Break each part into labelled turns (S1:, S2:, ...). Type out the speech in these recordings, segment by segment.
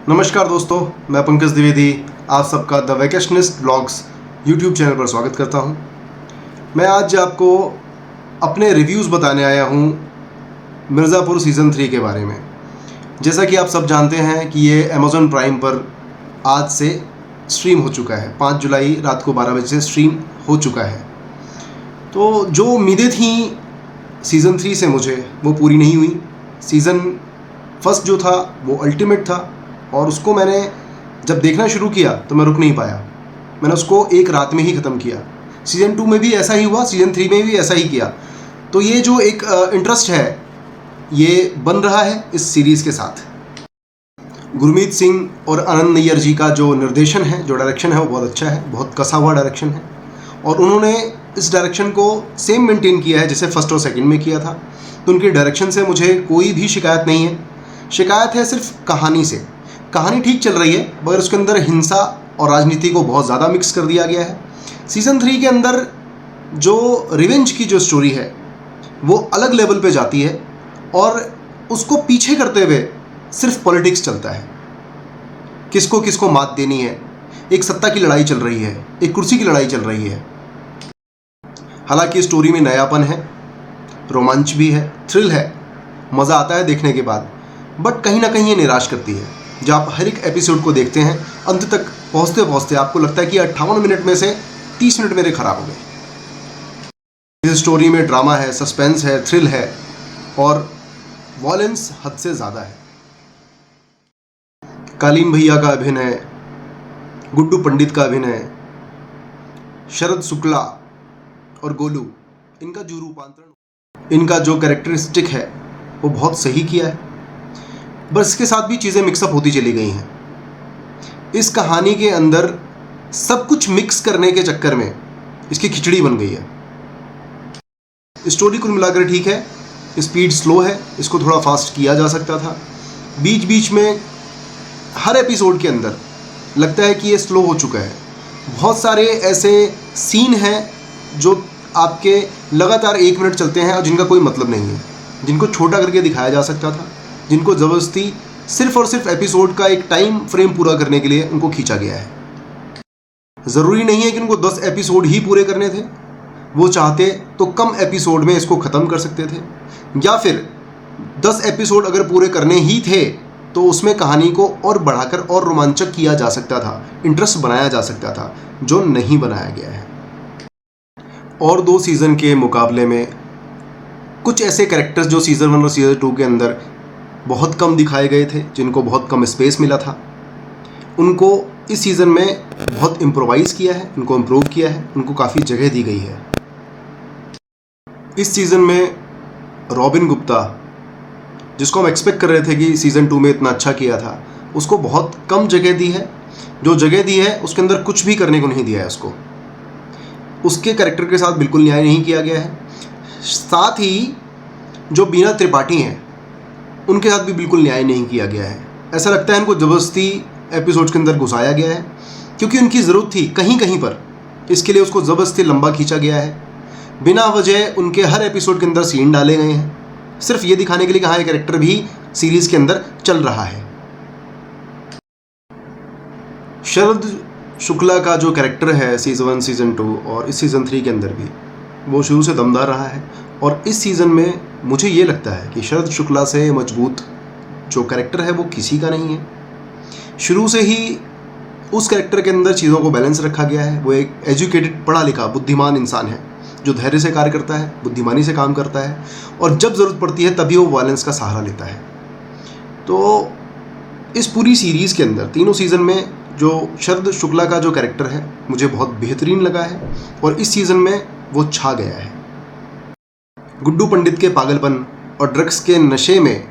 S1: नमस्कार दोस्तों, मैं पंकज द्विवेदी आप सबका द वैकेशनिस्ट ब्लॉग्स यूट्यूब चैनल पर स्वागत करता हूं। मैं आज आपको अपने रिव्यूज़ बताने आया हूं मिर्ज़ापुर सीज़न 3 के बारे में। जैसा कि आप सब जानते हैं कि ये अमेज़ॉन प्राइम पर आज से स्ट्रीम हो चुका है। 5 जुलाई रात को 12 बजे से स्ट्रीम हो चुका है। तो जो उम्मीदें थी सीज़न 3 से मुझे, वो पूरी नहीं हुई। सीज़न फर्स्ट जो था वो अल्टीमेट था और उसको मैंने जब देखना शुरू किया तो मैं रुक नहीं पाया। मैंने उसको एक रात में ही ख़त्म किया। सीज़न 2 में भी ऐसा ही हुआ, सीज़न 3 में भी ऐसा ही किया। तो ये जो एक इंटरेस्ट है ये बन रहा है इस सीरीज़ के साथ। गुरमीत सिंह और आनंद नैयर जी का जो निर्देशन है, जो डायरेक्शन है, वो बहुत अच्छा है, बहुत कसा हुआ डायरेक्शन है। और उन्होंने इस डायरेक्शन को सेम मेंटेन किया है जैसे फर्स्ट और सेकंड में किया था। तो उनके डायरेक्शन से मुझे कोई भी शिकायत नहीं है। शिकायत है सिर्फ कहानी से। कहानी ठीक चल रही है मगर उसके अंदर हिंसा और राजनीति को बहुत ज़्यादा मिक्स कर दिया गया है। सीज़न 3 के अंदर जो रिवेंज की जो स्टोरी है वो अलग लेवल पे जाती है और उसको पीछे करते हुए सिर्फ पॉलिटिक्स चलता है। किसको किसको मात देनी है, एक सत्ता की लड़ाई चल रही है, एक कुर्सी की लड़ाई चल रही है। हालांकि स्टोरी में नयापन है, रोमांच भी है, थ्रिल है, मज़ा आता है देखने के बाद। बट कहीं ना कहीं ये निराश करती है। जब आप हर एक एपिसोड को देखते हैं अंत तक पहुंचते पहुंचते आपको लगता है कि 58 मिनट में से 30 मिनट मेरे खराब हो गए। इस स्टोरी में ड्रामा है, सस्पेंस है, थ्रिल है और वॉयलेंस हद से ज़्यादा है। कालीन भैया का अभिनय, गुड्डू पंडित का अभिनय, शरद शुक्ला और गोलू, इनका जो रूपांतरण, इनका जो कैरेक्टरिस्टिक है वो बहुत सही किया है। बस इसके साथ भी चीज़ें मिक्सअप होती चली गई हैं। इस कहानी के अंदर सब कुछ मिक्स करने के चक्कर में इसकी खिचड़ी बन गई है। स्टोरी कुल मिलाकर ठीक है, स्पीड स्लो है, इसको थोड़ा फास्ट किया जा सकता था। बीच बीच में हर एपिसोड के अंदर लगता है कि ये स्लो हो चुका है। बहुत सारे ऐसे सीन हैं जो आपके लगातार 1 मिनट चलते हैं और जिनका कोई मतलब नहीं है, जिनको छोटा करके दिखाया जा सकता था, जिनको ज़बरदस्ती सिर्फ और सिर्फ एपिसोड का एक टाइम फ्रेम पूरा करने के लिए उनको खींचा गया है। ज़रूरी नहीं है कि उनको 10 एपिसोड ही पूरे करने थे। वो चाहते तो कम एपिसोड में इसको ख़त्म कर सकते थे, या फिर 10 एपिसोड अगर पूरे करने ही थे तो उसमें कहानी को और बढ़ाकर और रोमांचक किया जा सकता था, इंटरेस्ट बनाया जा सकता था, जो नहीं बनाया गया है। और 2 सीज़न के मुकाबले में कुछ ऐसे कैरेक्टर्स जो सीज़न 1 और सीज़न 2 के अंदर बहुत कम दिखाए गए थे, जिनको बहुत कम स्पेस मिला था, उनको इस सीज़न में बहुत इम्प्रोवाइज़ किया है, उनको इम्प्रूव किया है, उनको काफ़ी जगह दी गई है। इस सीज़न में रॉबिन गुप्ता, जिसको हम एक्सपेक्ट कर रहे थे कि सीज़न 2 में इतना अच्छा किया था, उसको बहुत कम जगह दी है। जो जगह दी है उसके अंदर कुछ भी करने को नहीं दिया है उसको। उसके कैरेक्टर के साथ बिल्कुल न्याय नहीं किया गया है। साथ ही जो बीना त्रिपाठी हैं उनके साथ भी बिल्कुल न्याय नहीं किया गया है। ऐसा लगता है इनको ज़बरदस्ती एपिसोड्स के अंदर घुसाया गया है क्योंकि उनकी ज़रूरत थी कहीं कहीं पर, इसके लिए उसको ज़बरदस्ती लंबा खींचा गया है। बिना वजह उनके हर एपिसोड के अंदर सीन डाले गए हैं, सिर्फ ये दिखाने के लिए कि हाँ, ये कैरेक्टर भी सीरीज़ के अंदर चल रहा है। शरद शुक्ला का जो कैरेक्टर है सीज़न 1, सीज़न 2 और इस सीज़न 3 के अंदर भी, वो शुरू से दमदार रहा है। और इस सीज़न में मुझे ये लगता है कि शरद शुक्ला से मजबूत जो कैरेक्टर है वो किसी का नहीं है। शुरू से ही उस कैरेक्टर के अंदर चीज़ों को बैलेंस रखा गया है। वो एक एजुकेटेड, पढ़ा लिखा, बुद्धिमान इंसान है जो धैर्य से कार्य करता है, बुद्धिमानी से काम करता है और जब ज़रूरत पड़ती है तभी वो वायलेंस का सहारा लेता है। तो इस पूरी सीरीज़ के अंदर तीनों सीज़न में जो शरद शुक्ला का जो कैरेक्टर है मुझे बहुत बेहतरीन लगा है और इस सीज़न में वो छा गया है। गुड्डू पंडित के पागलपन और ड्रग्स के नशे में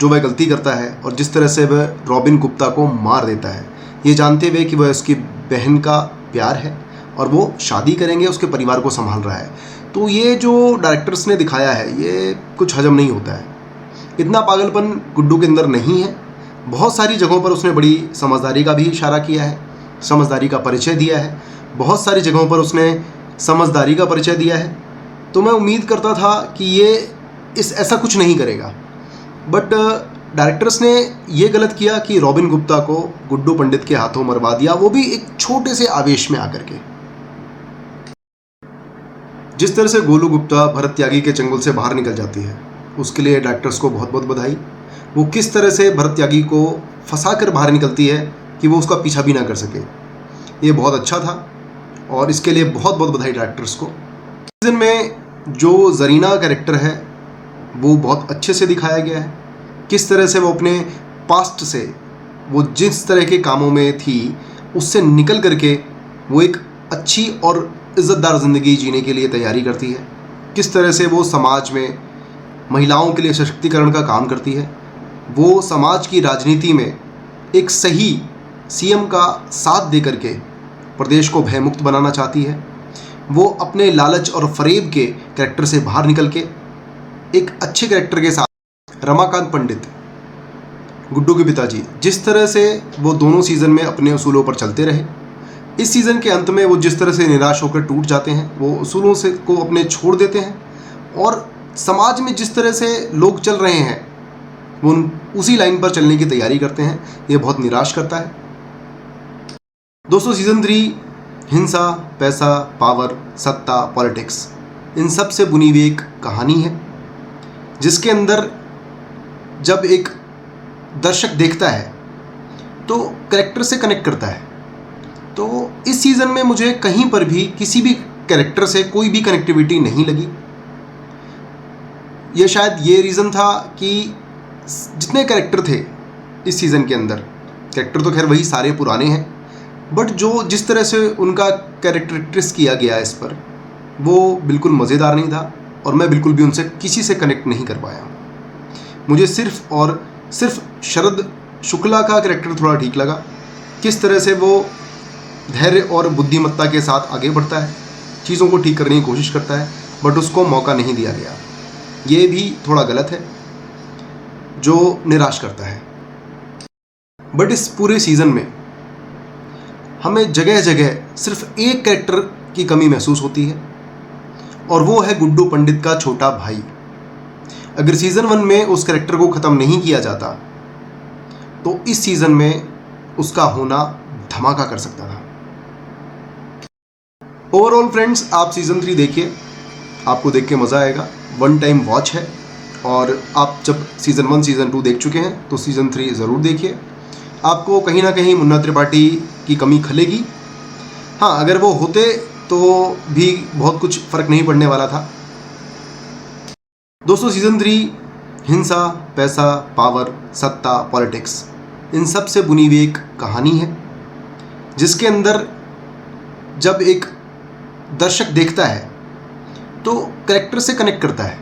S1: जो वह गलती करता है और जिस तरह से वह रॉबिन गुप्ता को मार देता है, ये जानते हुए कि वह उसकी बहन का प्यार है और वो शादी करेंगे, उसके परिवार को संभाल रहा है, तो ये जो डायरेक्टर्स ने दिखाया है ये कुछ हजम नहीं होता है। इतना पागलपन गुड्डू के अंदर नहीं है। बहुत सारी जगहों पर उसने बड़ी समझदारी का भी इशारा किया है, समझदारी का परिचय दिया है। बहुत सारी जगहों पर उसने समझदारी का परिचय दिया है। तो मैं उम्मीद करता था कि ये ऐसा कुछ नहीं करेगा, बट डायरेक्टर्स ने ये गलत किया कि रॉबिन गुप्ता को गुड्डू पंडित के हाथों मरवा दिया, वो भी एक छोटे से आवेश में आकर के। जिस तरह से गोलू गुप्ता भरत त्यागी के चंगुल से बाहर निकल जाती है, उसके लिए डायरेक्टर्स को बहुत बहुत बधाई। वो किस तरह से भरत त्यागी को फंसा कर बाहर निकलती है कि वो उसका पीछा भी ना कर सके, ये बहुत अच्छा था और इसके लिए बहुत बहुत बधाई डायरेक्टर्स को। सीजन में जो जरीना कैरेक्टर है वो बहुत अच्छे से दिखाया गया है, किस तरह से वो अपने पास्ट से, वो जिस तरह के कामों में थी उससे निकल करके वो एक अच्छी और इज़्ज़तदार ज़िंदगी जीने के लिए तैयारी करती है, किस तरह से वो समाज में महिलाओं के लिए सशक्तिकरण का काम करती है, वो समाज की राजनीति में एक सही सीएम का साथ दे करके प्रदेश को भयमुक्त बनाना चाहती है। वो अपने लालच और फरेब के कैरेक्टर से बाहर निकल के एक अच्छे कैरेक्टर के साथ, रमाकांत पंडित गुड्डू के पिताजी, जिस तरह से वो दोनों सीज़न में अपने उसूलों पर चलते रहे, इस सीज़न के अंत में वो जिस तरह से निराश होकर टूट जाते हैं, वो उसूलों से को अपने छोड़ देते हैं और समाज में जिस तरह से लोग चल रहे हैं वो उसी लाइन पर चलने की तैयारी करते हैं, ये बहुत निराश करता है। दोस्तों, सीज़न 3 हिंसा, पैसा, पावर, सत्ता, पॉलिटिक्स, इन सब से बुनी हुई एक कहानी है, जिसके अंदर जब एक दर्शक देखता है तो कैरेक्टर से कनेक्ट करता है। तो इस सीज़न में मुझे कहीं पर भी किसी भी कैरेक्टर से कोई भी कनेक्टिविटी नहीं लगी। ये शायद ये रीज़न था कि जितने कैरेक्टर थे इस सीज़न के अंदर, कैरेक्टर तो खैर वही सारे पुराने हैं, बट जो जिस तरह से उनका कैरेक्टरिस्टिक्स किया गया इस पर, वो बिल्कुल मज़ेदार नहीं था और मैं बिल्कुल भी उनसे किसी से कनेक्ट नहीं कर पाया। मुझे सिर्फ और सिर्फ शरद शुक्ला का कैरेक्टर थोड़ा ठीक लगा, किस तरह से वो धैर्य और बुद्धिमत्ता के साथ आगे बढ़ता है, चीज़ों को ठीक करने की कोशिश करता है, बट उसको मौका नहीं दिया गया। ये भी थोड़ा गलत है, जो निराश करता है। बट इस पूरे सीज़न में हमें जगह जगह सिर्फ एक कैरेक्टर की कमी महसूस होती है और वो है गुड्डू पंडित का छोटा भाई। अगर सीज़न 1 में उस कैरेक्टर को ख़त्म नहीं किया जाता तो इस सीज़न में उसका होना धमाका कर सकता था। ओवरऑल फ्रेंड्स, आप सीज़न 3 देखिए, आपको देख के मज़ा आएगा। वन टाइम वॉच है और आप जब सीज़न 1 सीज़न 2 देख चुके हैं तो सीज़न 3 ज़रूर देखिए। आपको कहीं ना कहीं मुन्ना त्रिपाठी की कमी खलेगी। हाँ, अगर वो होते तो भी बहुत कुछ फ़र्क नहीं पड़ने वाला था। दोस्तों, सीज़न 3 हिंसा, पैसा, पावर, सत्ता, पॉलिटिक्स, इन सब से बुनी हुई एक कहानी है, जिसके अंदर जब एक दर्शक देखता है तो कैरेक्टर से कनेक्ट करता है।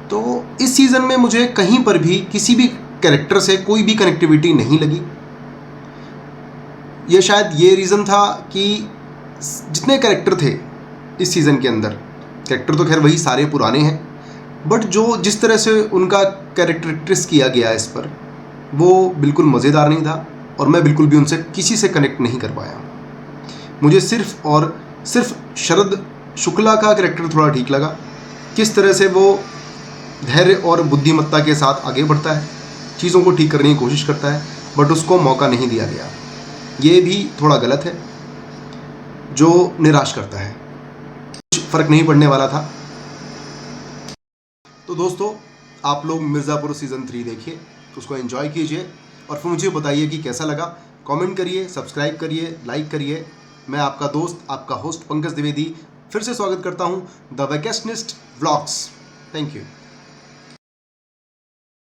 S1: तो इस सीज़न में मुझे कहीं पर भी किसी भी कैरेक्टर से कोई भी कनेक्टिविटी नहीं लगी। ये शायद ये रीज़न था कि जितने कैरेक्टर थे इस सीज़न के अंदर, कैरेक्टर तो खैर वही सारे पुराने हैं, बट जो जिस तरह से उनका कैरेक्टरिस्टिक्स किया गया इस पर, वो बिल्कुल मज़ेदार नहीं था और मैं बिल्कुल भी उनसे किसी से कनेक्ट नहीं कर पाया। मुझे सिर्फ और सिर्फ शरद शुक्ला का कैरेक्टर थोड़ा ठीक लगा, किस तरह से वो धैर्य और बुद्धिमत्ता के साथ आगे बढ़ता है, चीज़ों को ठीक करने की कोशिश करता है, बट उसको मौका नहीं दिया गया। ये भी थोड़ा गलत है, जो निराश करता है। कुछ फ़र्क नहीं पड़ने वाला था। तो दोस्तों, आप लोग मिर्ज़ापुर सीज़न 3 देखिए, उसको एंजॉय कीजिए और फिर मुझे बताइए कि कैसा लगा। कमेंट करिए, सब्सक्राइब करिए, लाइक करिए। मैं आपका दोस्त, आपका होस्ट पंकज द्विवेदी फिर से स्वागत करता हूं द वेकेशनिस्ट व्लॉग्स। Thank you.